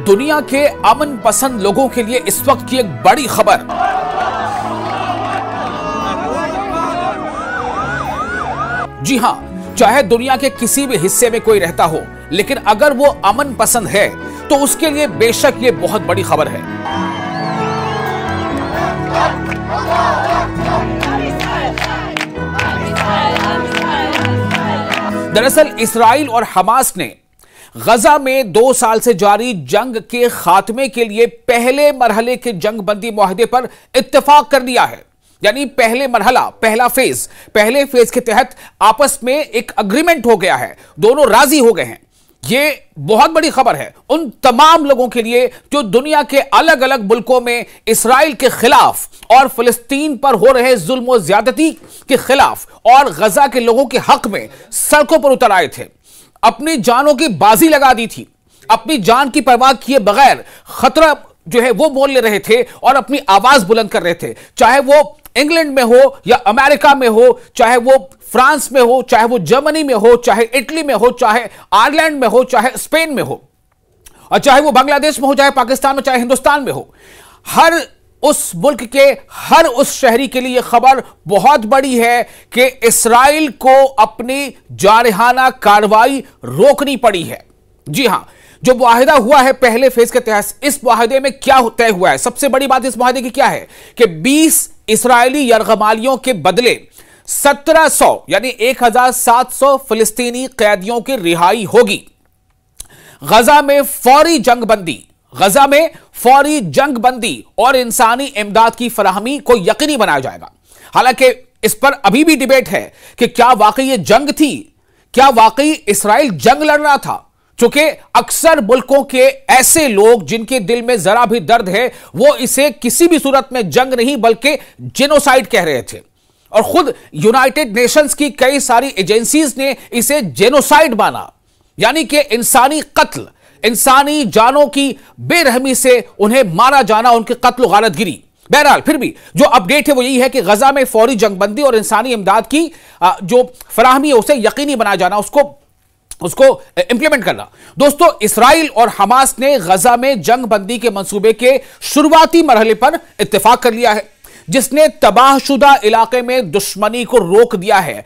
दुनिया के अमन पसंद लोगों के लिए इस वक्त की एक बड़ी खबर। जी हां, चाहे दुनिया के किसी भी हिस्से में कोई रहता हो, लेकिन अगर वो अमन पसंद है तो उसके लिए बेशक ये बहुत बड़ी खबर है। दरअसल इस्राइल और हमास ने गजा में 2 साल से जारी जंग के खात्मे के लिए पहले मरहले के जंग बंदी मुआहदे पर इत्तेफाक कर लिया है। यानी पहले फेज के तहत आपस में एक अग्रीमेंट हो गया है, दोनों राजी हो गए हैं। यह बहुत बड़ी खबर है उन तमाम लोगों के लिए जो दुनिया के अलग अलग मुल्कों में इस्राइल के खिलाफ और फिलिस्तीन पर हो रहे जुल्म और ज्यादती के खिलाफ और गजा के लोगों के हक में सड़कों पर उतर आए थे, अपनी जानों की बाजी लगा दी थी, अपनी जान की परवाह किए बगैर खतरा जो है वो मोल ले रहे थे और अपनी आवाज बुलंद कर रहे थे। चाहे वो इंग्लैंड में हो या अमेरिका में हो, चाहे वो फ्रांस में हो, चाहे वो जर्मनी में हो, चाहे इटली में हो, चाहे आयरलैंड में हो, चाहे स्पेन में हो, और चाहे वो बांग्लादेश में हो, चाहे पाकिस्तान में, चाहे हिंदुस्तान में हो, हर उस मुल्क के हर उस शहरी के लिए यह खबर बहुत बड़ी है कि इस्राइल को अपनी जारहाना कार्रवाई रोकनी पड़ी है। जी हां, जो मुआहिदा हुआ है पहले फेज के तहत, इस मुआहिदे में क्या तय हुआ है? सबसे बड़ी बात इस मुआहिदे की क्या है कि 20 इस्राइली यरगमालियों के बदले 1700 यानी 1700 फिलिस्तीनी कैदियों की रिहाई होगी। गजा में फौरी जंग बंदी और इंसानी इमदाद की फराहमी को यकीनी बनाया जाएगा। हालांकि इस पर अभी भी डिबेट है कि क्या वाकई ये जंग थी, क्या वाकई इस्राइल जंग लड़ रहा था? चूंकि अक्सर मुल्कों के ऐसे लोग जिनके दिल में जरा भी दर्द है वो इसे किसी भी सूरत में जंग नहीं बल्कि जेनोसाइड कह रहे थे, और खुद यूनाइटेड नेशंस की कई सारी एजेंसीज ने इसे जेनोसाइड माना, यानी कि इंसानी कत्ल, इंसानी जानों की बेरहमी से उन्हें मारा जाना, उनकी कत्ल गारतगिरी। बहरहाल फिर भी जो अपडेट है वो यही है कि गजा में फौरी जंगबंदी और इंसानी इमदाद की जो फराहमी है उसे यकीनी बनाया जाना, उसको इंप्लीमेंट करना। दोस्तों, इस्राइल और हमास ने गजा में जंग बंदी के मंसूबे के शुरुआती मरहले पर इत्तेफाक कर लिया है, जिसने तबाहशुदा इलाके में दुश्मनी को रोक दिया है,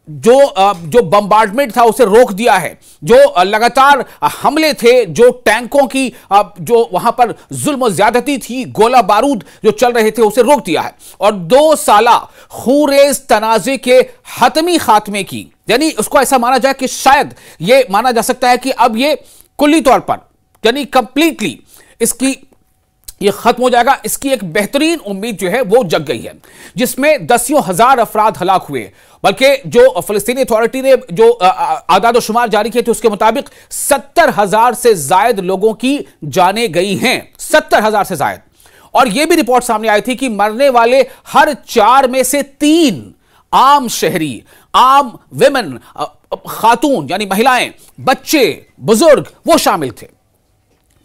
जो बम्बार्डमेंट था उसे रोक दिया है, जो लगातार हमले थे, जो टैंकों की जो वहां पर जुल्म ज्यादती थी, गोला बारूद जो चल रहे थे उसे रोक दिया है, और 2 साला खूरेज तनाजे के हतमी खात्मे की, यानी उसको ऐसा माना जाए कि शायद यह माना जा सकता है कि अब यह कुल्ली तौर पर यानी कंप्लीटली ये खत्म हो जाएगा। इसकी एक बेहतरीन उम्मीद जो है वो जग गई है, जिसमें दसियों हजार अफराद हलाक हुए, बल्कि जो फिलिस्तीनी अथॉरिटी ने जो आदाद शुमार जारी किए थे उसके मुताबिक 70,000 से ज्यादा लोगों की जानें गई हैं, 70,000 से ज्यादा। और यह भी रिपोर्ट सामने आई थी कि मरने वाले हर 4 में से 3 आम शहरी, आम विमेन, खातून यानी महिलाएं, बच्चे, बुजुर्ग वो शामिल थे।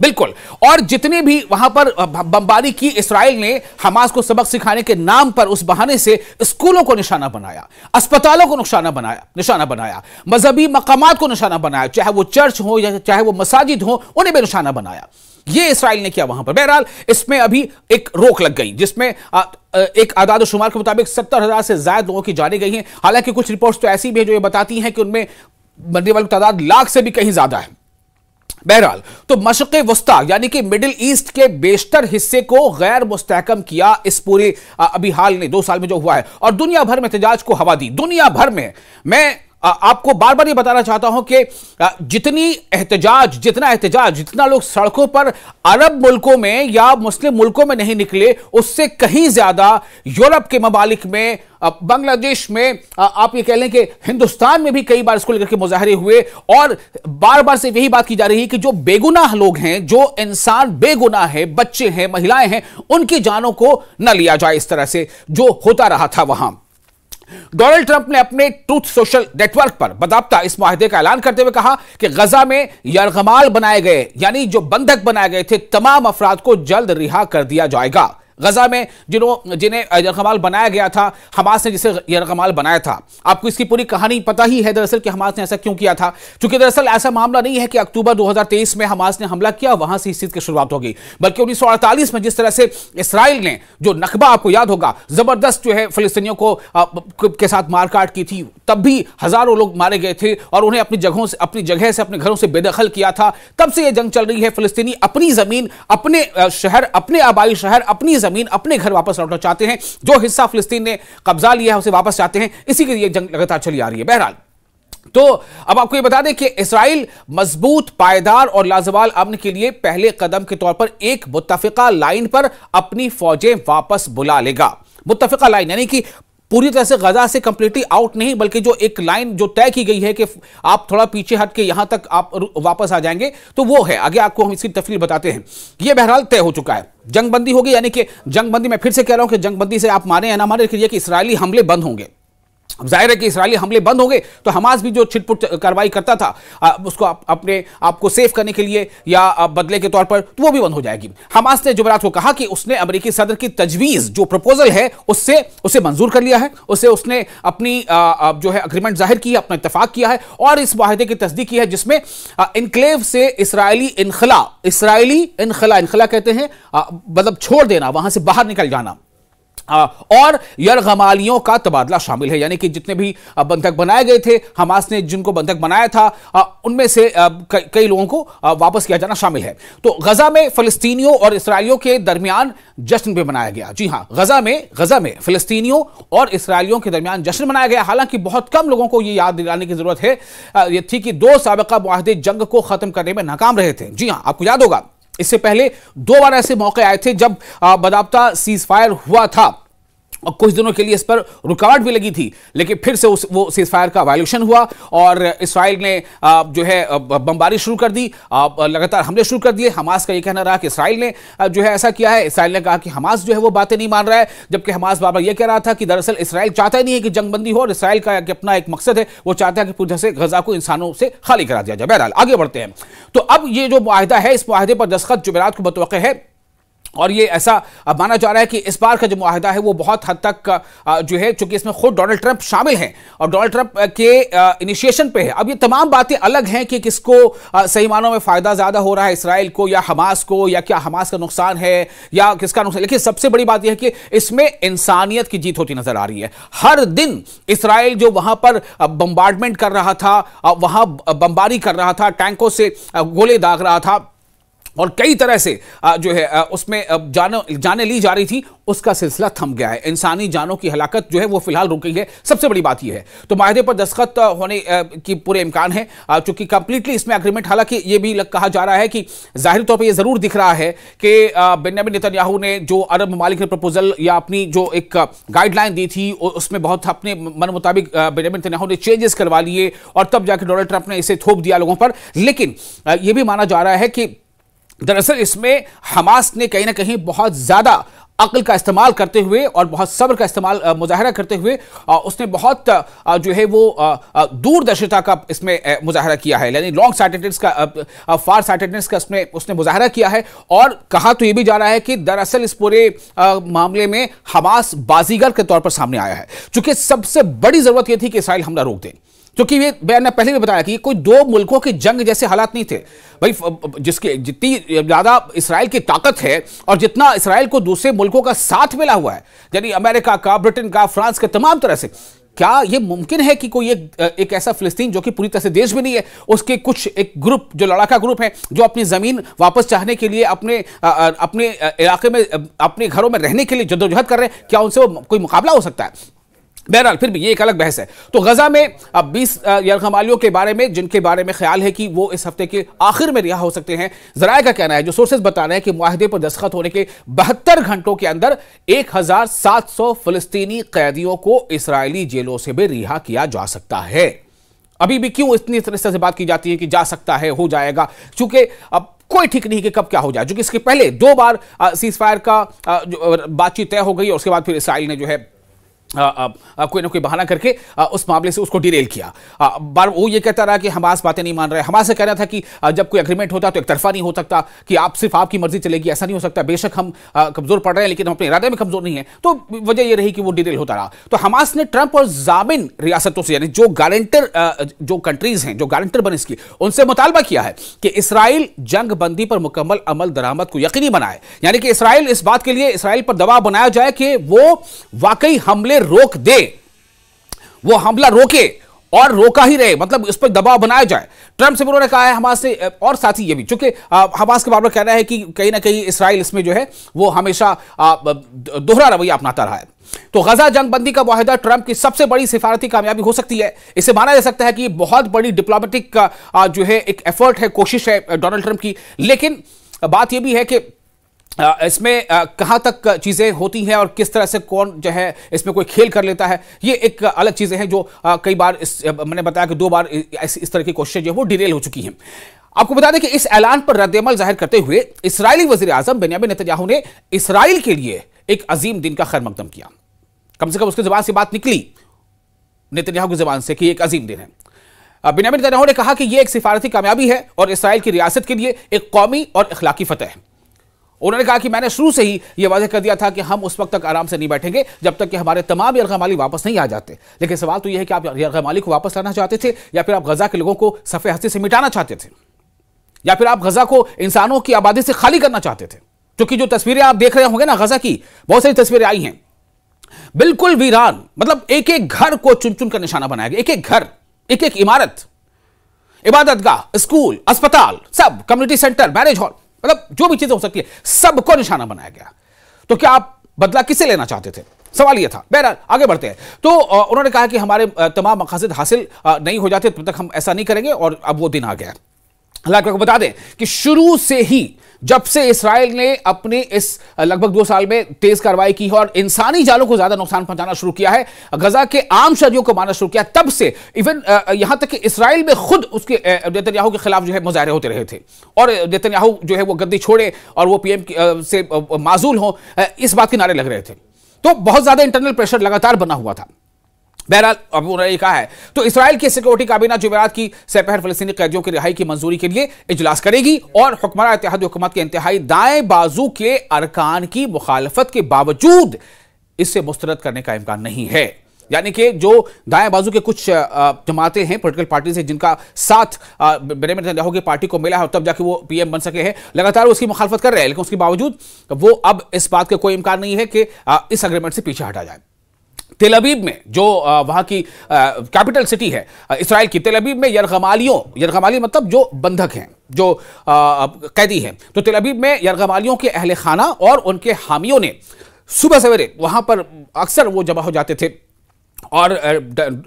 बिल्कुल, और जितने भी वहां पर बमबारी की इस्राइल ने हमास को सबक सिखाने के नाम पर उस बहाने से स्कूलों को निशाना बनाया, अस्पतालों को निशाना बनाया, मजहबी मकामात को निशाना बनाया, चाहे वो चर्च हो या चाहे वो मसाजिद हो, उन्हें भी निशाना बनाया। ये इस्राइल ने किया वहां पर। बहरहाल इसमें अभी एक रोक लग गई, जिसमें एक आदाद शुमार के मुताबिक 70,000 से ज्यादा लोगों की जाने गई हैं। हालांकि कुछ रिपोर्ट्स तो ऐसी भी है जो ये बताती हैं कि उनमें मरने वालों की तादाद लाख से भी कहीं ज्यादा है। बहरहाल तो मशक़े वस्ता यानी कि मिडिल ईस्ट के बेशतर हिस्से को गैर मुस्तहकम किया इस पूरे अभी हाल ने 2 साल में जो हुआ है, और दुनिया भर में एहतजाज को हवा दी। दुनिया भर में मैं आपको बार बार ये बताना चाहता हूं कि जितना लोग सड़कों पर अरब मुल्कों में या मुस्लिम मुल्कों में नहीं निकले, उससे कहीं ज्यादा यूरोप के ममालिक में, बांग्लादेश में, आप ये कह लें कि हिंदुस्तान में भी कई बार इसको लेकर के मुजाहरे हुए, और बार बार से यही बात की जा रही है कि जो बेगुनाह लोग हैं, जो इंसान बेगुनाह है, बच्चे हैं, महिलाएं हैं, उनकी जानों को न लिया जाए इस तरह से जो होता रहा था वहां। डोनाल्ड ट्रंप ने अपने ट्रूथ सोशल नेटवर्क पर बाकायदा इस मुआहदे का ऐलान करते हुए कहा कि गजा में यरगमाल बनाए गए यानी जो बंधक बनाए गए थे तमाम अफराद को जल्द रिहा कर दिया जाएगा। गजा में जिन्हें यरगमाल बनाया गया था, हमास ने जिसे यरगमाल बनाया था, आपको इसकी पूरी कहानी पता ही है दरअसल कि हमास ने ऐसा क्यों किया था। क्योंकि दरअसल ऐसा मामला नहीं है कि अक्टूबर 2023 में हमास ने हमला किया, वहां से इस चीज की शुरुआत हो गई, बल्कि 1948 में जिस तरह से इसराइल ने जो नकबा, आपको याद होगा, जबरदस्त जो है फिलिस्तीनियों को के साथ मारकाट की थी, तब भी हजारों लोग मारे गए थे और उन्हें अपनी जगहों से, अपनी जगह से, अपने घरों से बेदखल किया था। तब से यह जंग चल रही है। फिलिस्तीनी अपनी जमीन, अपने शहर, अपने आबादी शहर, अपनी जमीन, अपने घर वापस लौटना चाहते हैं। जो हिस्सा फिलिस्तीन ने कब्जा लिया है उसे वापस चाहते हैं। इसी के लिए जंग लगातार चली आ रही है। बहरहाल, तो अब आपको यह बता दें कि इसराइल मजबूत, पायदार और लाजवाल अमन के लिए पहले कदम के तौर पर एक मुत्तफिका लाइन पर अपनी फौजें वापस बुला लेगा। मुत्तफिका लाइन यानी कि पूरी तरह से गजा से कंप्लीटली आउट नहीं, बल्कि जो एक लाइन जो तय की गई है कि आप थोड़ा पीछे हट के यहां तक आप वापस आ जाएंगे, तो वो है। आगे आपको हम इसकी तफसील बताते हैं। यह बहरहाल तय हो चुका है, जंगबंदी होगी। यानी कि जंगबंदी, मैं फिर से कह रहा हूं कि जंगबंदी से आप माने या ना माने, कि इसराइली हमले बंद होंगे। अब जाहिर है कि इसराइली हमले बंद हो गए तो हमास भी जो छिटपुट कार्रवाई करता था उसको अपने आप को सेव करने के लिए या बदले के तौर पर, तो वो भी बंद हो जाएगी। हमास ने जुमेरात को कहा कि उसने अमेरिकी सदर की तजवीज, जो प्रपोजल है, उसे मंजूर कर लिया है, उसने अपनी जो है एग्रीमेंट जाहिर की है, अपना इत्तेफाक किया है और इस माहिदे की तस्दीक की है जिसमें इनक्लेव से इस्राइली इनखला कहते हैं, मतलब छोड़ देना, वहां से बाहर निकल जाना, और यरगमालियों का तबादला शामिल है। यानी कि जितने भी बंधक बनाए गए थे, हमास ने जिनको बंधक बनाया था, उनमें से कई लोगों को वापस किया जाना शामिल है। तो गजा में फिलिस्तीनियों और इसराइलियों के दरमियान जश्न भी मनाया गया। जी हां, गजा में फिलिस्तीनियों और इसराइलियों के दरमियान जश्न मनाया गया। हालांकि बहुत कम लोगों को यह याद दिलाने की जरूरत है, यह थी कि 2 साबिका मुआहदे जंग को खत्म करने में नाकाम रहे थे। जी हां, आपको याद होगा, इससे पहले 2 बार ऐसे मौके आए थे जब बाकायदा सीज फायर हुआ था और कुछ दिनों के लिए इस पर रुकावट भी लगी थी, लेकिन फिर से वो सीज फायर का वायलेशन हुआ और इसराइल ने जो है बमबारी शुरू कर दी, लगातार हमले शुरू कर दिए। हमास का ये कहना रहा कि इसराइल ने जो है ऐसा किया है। इसराइल ने कहा कि हमास जो है वो बातें नहीं मान रहा है, जबकि हमास बार बार ये कह रहा था कि दरअसल इसराइल चाहता ही नहीं है कि जंगबंदी हो और इसराइल का अपना एक मकसद है, वो चाहता है कि पूरी तरह से गजा को इंसानों से खाली करा दिया जाए। बहरहाल आगे बढ़ते हैं। तो अब ये जो मुआहिदा है, इस मुआहिदे पर दस्तखत जुमेरात को मुतवक्किल है और ये ऐसा माना जा रहा है कि इस बार का जो मुआहिदा है वो बहुत हद तक जो है, चूंकि इसमें खुद डोनाल्ड ट्रंप शामिल हैं और डोनाल्ड ट्रंप के इनिशिएशन पे है। अब ये तमाम बातें अलग हैं कि किसको सही मानों में फायदा ज्यादा हो रहा है, इसराइल को या हमास को, या क्या हमास का नुकसान है या किसका नुकसान। लेकिन सबसे बड़ी बात यह है कि इसमें इंसानियत की जीत होती नजर आ रही है। हर दिन इसराइल जो वहां पर बम्बार्डमेंट कर रहा था, वहां बमबारी कर रहा था, टैंकों से गोले दाग रहा था और कई तरह से जो है उसमें जाने ली जा रही थी, उसका सिलसिला थम गया है। इंसानी जानों की हलाकत जो है वो फिलहाल रुक गई है। सबसे बड़ी बात यह है। तो माहिदे पर दस्तखत होने की पूरे इम्कान है, चूंकि कंप्लीटली इसमें एग्रीमेंट, हालांकि ये भी कहा जा रहा है कि जाहिर तौर पर यह जरूर दिख रहा है कि बेंजामिन नेतन्याहू ने जो अरब ममालिक ने प्रपोजल या अपनी जो एक गाइडलाइन दी थी, उसमें बहुत अपने मन मुताबिक बेंजामिन नेतन्याहू ने चेंजेस करवा लिए और तब जाकर डोनाल्ड ट्रंप ने इसे थोप दिया लोगों पर। लेकिन यह भी माना जा रहा है कि दरअसल इसमें हमास ने कहीं ना कहीं बहुत ज्यादा अक्ल का इस्तेमाल करते हुए और बहुत सब्र का इस्तेमाल मुजाहरा करते हुए उसने बहुत जो है वो दूरदर्शिता का इसमें मुजाहरा किया है। यानी लॉन्ग साइटेडनेस का, फार साइटेडनेस का उसने मुजाहरा किया है। और कहा तो ये भी जा रहा है कि दरअसल इस पूरे मामले में हमास बाजीगर के तौर पर सामने आया है, चूंकि सबसे बड़ी जरूरत यह थी कि इसराइल हमला रोक दे। क्योंकि ये मैंने पहले भी बताया कि कोई 2 मुल्कों की जंग जैसे हालात नहीं थे भाई, जिसके जितनी ज्यादा इसराइल की ताकत है और जितना इसराइल को दूसरे मुल्कों का साथ मिला हुआ है, यानी अमेरिका का, ब्रिटेन का, फ्रांस का, तमाम तरह से, क्या यह मुमकिन है कि कोई एक ऐसा फिलिस्तीन जो कि पूरी तरह से देश भी नहीं है, उसके कुछ एक ग्रुप जो लड़ाका ग्रुप है, जो अपनी जमीन वापस चाहने के लिए अपने इलाके में, अपने घरों में रहने के लिए जद्दोजहद कर रहे हैं, क्या उनसे कोई मुकाबला हो सकता है? बहरहाल फिर भी ये एक अलग बहस है। तो गजा में अब 20 यरगमालियों के बारे में, जिनके बारे में ख्याल है कि वो इस हफ्ते के आखिर में रिहा हो सकते हैं, ज़राए का कहना है, जो सोर्सेज बता रहे हैं कि मुआहिदे पर दस्तखत होने के 72 घंटों के अंदर 1700 फिलिस्तीनी कैदियों को इस्राएली जेलों से भी रिहा किया जा सकता है। अभी भी क्यों इतनी तरह से बात की जाती है कि जा सकता है, हो जाएगा, क्योंकि अब कोई ठीक नहीं कि कब क्या हो जाए। क्योंकि इसके पहले 2 बार सीज फायर का बातचीत तय हो गई और उसके बाद फिर इसराइल ने जो है कोई ना कोई बहाना करके उस मामले से उसको डिरेल किया। बार वो ये कहता रहा कि हमास बातें नहीं मान रहे। हमास से कहना था कि जब कोई एग्रीमेंट होता तो एक तरफा नहीं हो सकता, कि आप सिर्फ आपकी मर्जी चलेगी, ऐसा नहीं हो सकता। बेशक हम कमजोर पड़ रहे हैं लेकिन हम अपने इरादे में कमजोर नहीं है। तो वजह यह रही कि वो डिरेल होता रहा। तो हमास ने ट्रंप और जामिन रियासतों से, यानी जो गारंटर, जो कंट्रीज हैं जो गारंटर बने इसकी, उनसे मुतालबा किया है कि इसराइल जंग बंदी पर मुकम्मल अमल दरामद को यकीनी बनाए। यानी कि इसराइल, इस बात के लिए इसराइल पर दबाव बनाया जाए कि वो वाकई हमले रोक दे, वो हमला रोके और रोका ही रहे, मतलब इस पर दबाव बनाया जाए। ट्रंप से उन्होंने कहा है हमास से, और साथ ही ये भी, चूंकि हमास के बार बार कहना है कि कहीं ना कहीं इसराइल इसमें जो है वो हमेशा दोहरा रवैया अपनाता रहा है। तो गजा जंग बंदी का मुआहदा ट्रंप की सबसे बड़ी सिफारती कामयाबी हो सकती है। इसे माना जा सकता है कि बहुत बड़ी डिप्लोमेटिक जो है एक एफर्ट है, कोशिश है डोनाल्ड ट्रंप की। लेकिन बात यह भी है कि इसमें कहां तक चीजें होती हैं और किस तरह से कौन जो है इसमें कोई खेल कर लेता है, ये एक अलग चीजें हैं जो कई बार मैंने बताया कि 2 बार इस तरह की कोशिशें जो वो डिरेल हो चुकी हैं। आपको बता दें कि इस ऐलान पर रद्देअमल जाहिर करते हुए इस्राएली वजीर आजम बेंयामिन नेतन्याहू ने इसराइल के लिए एक अजीम दिन का खैर मकदम किया। कम से कम उसकी जुबान से बात निकली, नेतन्याहू की जुबान से, कि एक अजीम दिन है। बेंयामिन नेतन्याहू ने कहा कि यह एक सिफारती कामयाबी है और इसराइल की रियासत के लिए एक कौमी और इखलाकी फतह है। उन्होंने कहा कि मैंने शुरू से ही यह वाज़ेह कर दिया था कि हम उस वक्त तक आराम से नहीं बैठेंगे जब तक कि हमारे तमाम यरगमाली वापस नहीं आ जाते। लेकिन सवाल तो यह है कि आप यरगमाली को वापस लाना चाहते थे या फिर आप गजा के लोगों को सफ़े हस्ती से मिटाना चाहते थे, या फिर आप गजा को इंसानों की आबादी से खाली करना चाहते थे। क्योंकि जो तस्वीरें आप देख रहे होंगे ना गजा की, बहुत सारी तस्वीरें आई हैं, बिल्कुल वीरान, मतलब एक एक घर को चुन चुन कर निशाना बनाया गया। एक एक घर, एक एक इमारत, इबादतगाह, स्कूल, अस्पताल, सब, कम्युनिटी सेंटर, मैरिज हॉल, मतलब जो भी चीजें हो सकती है सबको निशाना बनाया गया। तो क्या आप बदला किससे लेना चाहते थे? सवाल यह था। बहरहाल आगे बढ़ते हैं। तो उन्होंने कहा कि हमारे तमाम मकासद हासिल नहीं हो जाते तब तक हम ऐसा नहीं करेंगे, और अब वो दिन आ गया। हालांकि आपको बता दें कि शुरू से ही, जब से इसराइल ने अपने इस लगभग 2 साल में तेज कार्रवाई की है और इंसानी जालों को ज्यादा नुकसान पहुंचाना शुरू किया है, गजा के आम शहरियों को मारना शुरू किया, तब से इवन यहां तक कि इसराइल में खुद उसके नेतन्याहू के खिलाफ जो है मुजाहरे होते रहे थे, और नेतन्याहू जो है वो गद्दी छोड़े और वो पीएम से माजूल हो, इस बात के नारे लग रहे थे। तो बहुत ज्यादा इंटरनल प्रेशर लगातार बना हुआ था। बहरहाल अब उन्होंने कहा है तो इसराइल की सिक्योरिटी काबीना जुमेरात की सपहर फलस्तीनी कैदियों की रिहाई की मंजूरी के लिए इजलास करेगी और हुक्मरान इत्तेहादी हुकूमत के इंतहाई दाएं बाजू के अरकान की मुखालफत के बावजूद इससे मुस्तरद करने का इम्कान नहीं है। यानी कि जो दाएं बाजू के कुछ जमातें हैं, पॉलिटिकल पार्टीज हैं, जिनका साथ बेंयामिन नेतन्याहू की पार्टी को मिला है और तब जाके वो पीएम बन सके हैं, लगातार उसकी मुखालफत कर रहे हैं, लेकिन उसके बावजूद वो अब इस बात का कोई इम्कान नहीं है कि इस अग्रीमेंट से पीछे हटा जाए। तेल अवीव में, जो वहां की कैपिटल सिटी है इसराइल की, तेल अवीव में यरगमाली मतलब जो बंधक हैं, जो कैदी हैं, तो तेल अवीव में यरगमालियों के अहले खाना और उनके हामियों ने सुबह सवेरे वहां पर अक्सर वो जमा हो जाते थे और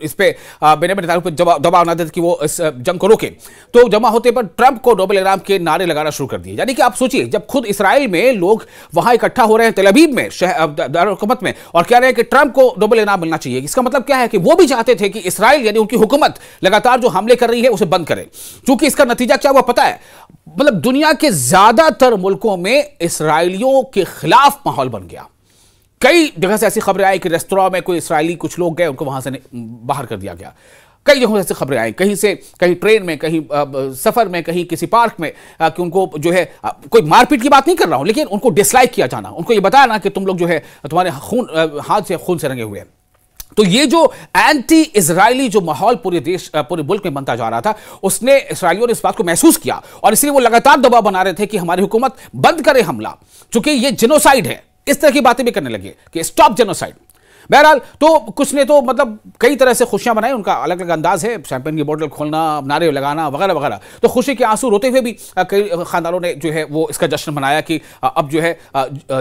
इस पे बेंयामिन नेतन्याहू पर दबाव ना देते कि वो इस जंग को रोके। तो जमा होते पर ट्रंप को नोबेल इनाम के नारे लगाना शुरू कर दिए। यानी कि आप सोचिए, जब खुद इसराइल में लोग वहां इकट्ठा हो रहे हैं तेल अवीव में, दारुल हुकूमत में, और कह रहे हैं कि ट्रंप को नोबेल इनाम मिलना चाहिए, इसका मतलब क्या है कि वो भी चाहते थे कि इसराइल यानी उनकी हुकूमत लगातार जो हमले कर रही है उसे बंद करे। क्योंकि इसका नतीजा क्या हुआ पता है? मतलब दुनिया के ज्यादातर मुल्कों में इसराइलियों के खिलाफ माहौल बन गया। कई जगह से ऐसी खबरें आई कि रेस्तोरां में कोई इसराइली कुछ लोग गए, उनको वहां से बाहर कर दिया गया। कई जगहों से ऐसी खबरें आई, कहीं से, कहीं ट्रेन में, कहीं सफर में, कहीं किसी पार्क में, कि उनको जो है कोई मारपीट की बात नहीं कर रहा हूं, लेकिन उनको डिसलाइक किया जाना, उनको ये बताया ना कि तुम लोग जो है तुम्हारे हाथ से खून से रंगे हुए हैं। तो ये जो एंटी इजरायली जो माहौल पूरे मुल्क में बनता जा रहा था, उसने इसराइलियों ने इस बात को महसूस किया और इसलिए वो लगातार दबाव बना रहे थे कि हमारी हुकूमत बंद करे हमला, क्योंकि ये जेनोसाइड है। इस तरह की बातें भी करने लगे कि स्टॉप जेनोसाइड। बहरहाल तो कुछ ने तो मतलब कई तरह से खुशियां मनाई, उनका अलग अलग अंदाज है, शैंपेन की बोतल खोलना, नारे लगाना वगैरह वगैरह। तो खुशी के आंसू रोते हुए भी कई खानदानों ने जो है वो इसका जश्न मनाया कि अब जो है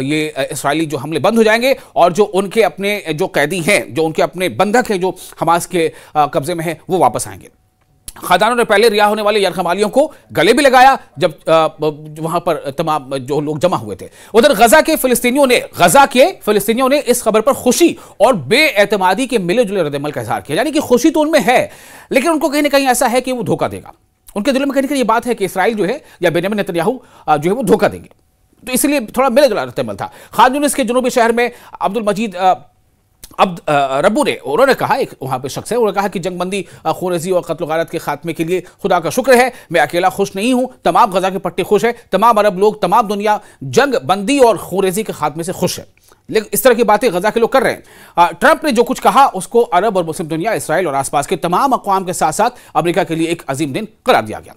ये इसराइली जो हमले बंद हो जाएंगे और जो उनके अपने जो कैदी हैं, जो उनके अपने बंधक हैं जो हमास के कब्जे में है, वो वापस आएंगे। खानदानों ने पहले रिहा होने वाले यरगमालियों को गले भी लगाया जब वहां पर तमाम जो लोग जमा हुए थे। उधर गजा के फिलिस्तीनियों ने इस खबर पर खुशी और बेएतमादी के मिले जुले रद्दअमल का इजहार किया। यानी कि खुशी तो उनमें है, लेकिन उनको कहीं ना कहीं ऐसा है कि वो धोखा देगा। उनके दिल में कहीं ना कहीं ये बात है कि इसराइल जो है या बेंयामिन नेतन्याहू जो है वो धोखा देंगे, तो इसलिए थोड़ा मिले जुला रद्दअमल था। खान यूनिस के जुनूबी शहर में अब्दुल मजीद अब रब्बू ने उन्होंने कहा, एक वहां पे शख्स है, उन्होंने कहा कि जंगबंदी, खूनरेजी और कत्ल गारत के खात्मे के लिए खुदा का शुक्र है। मैं अकेला खुश नहीं हूं, तमाम गजा के पट्टे खुश है, तमाम अरब लोग, तमाम दुनिया जंग बंदी और खूनरेजी के खात्मे से खुश है। लेकिन इस तरह की बातें गजा के लोग कर रहे हैं। ट्रंप ने जो कुछ कहा उसको अरब और मुस्लिम दुनिया, इसराइल और आसपास के तमाम अक़वाम के साथ साथ अमेरिका के लिए एक अजीम दिन करार दिया गया।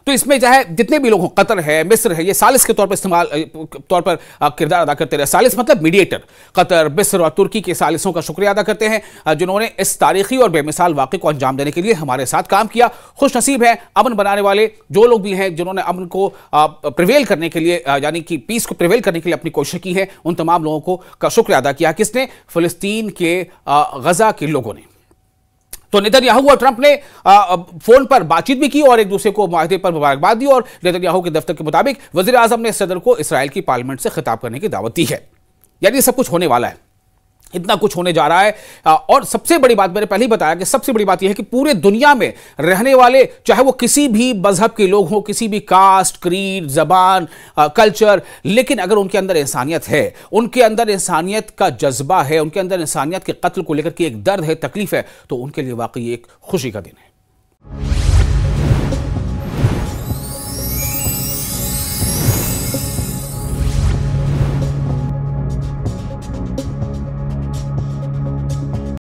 तो इसमें चाहे जितने भी लोग हों, कतर है, मिस्र है, ये सालिस के तौर पर किरदार अदा करते रहे। सालिस मतलब मीडिएटर। कतर, मिस्र और तुर्की के सालिसों का शुक्रिया अदा करते हैं जिन्होंने इस तारीखी और बेमिसाल वाक़े को अंजाम देने के लिए हमारे साथ काम किया। खुश नसीब है अमन बनाने वाले जो लोग भी हैं, जिन्होंने अमन को प्रिवेल करने के लिए, यानी कि पीस को प्रिवेल करने के लिए अपनी कोशिश की है। उन तमाम लोगों को का शुक्रिया अदा किया। किसने? फ़लस्तीन के गजा के लोगों ने। तो नेतन्याहू और ट्रंप ने फोन पर बातचीत भी की और एक दूसरे को मुआहदे पर मुबारकबाद दी। और नेतन्याहू के दफ्तर के मुताबिक वजीर आजम ने सदर को इसराइल की पार्लियामेंट से खिताब करने की दावत दी है। यानी सब कुछ होने वाला है, इतना कुछ होने जा रहा है। और सबसे बड़ी बात, मैंने पहले ही बताया कि सबसे बड़ी बात यह है कि पूरे दुनिया में रहने वाले, चाहे वो किसी भी मजहब के लोग हों, किसी भी कास्ट, क्रीड, जबान, कल्चर, लेकिन अगर उनके अंदर इंसानियत है, उनके अंदर इंसानियत का जज्बा है, उनके अंदर इंसानियत के कत्ल को लेकर के एक दर्द है, तकलीफ है, तो उनके लिए वाकई एक खुशी का दिन है।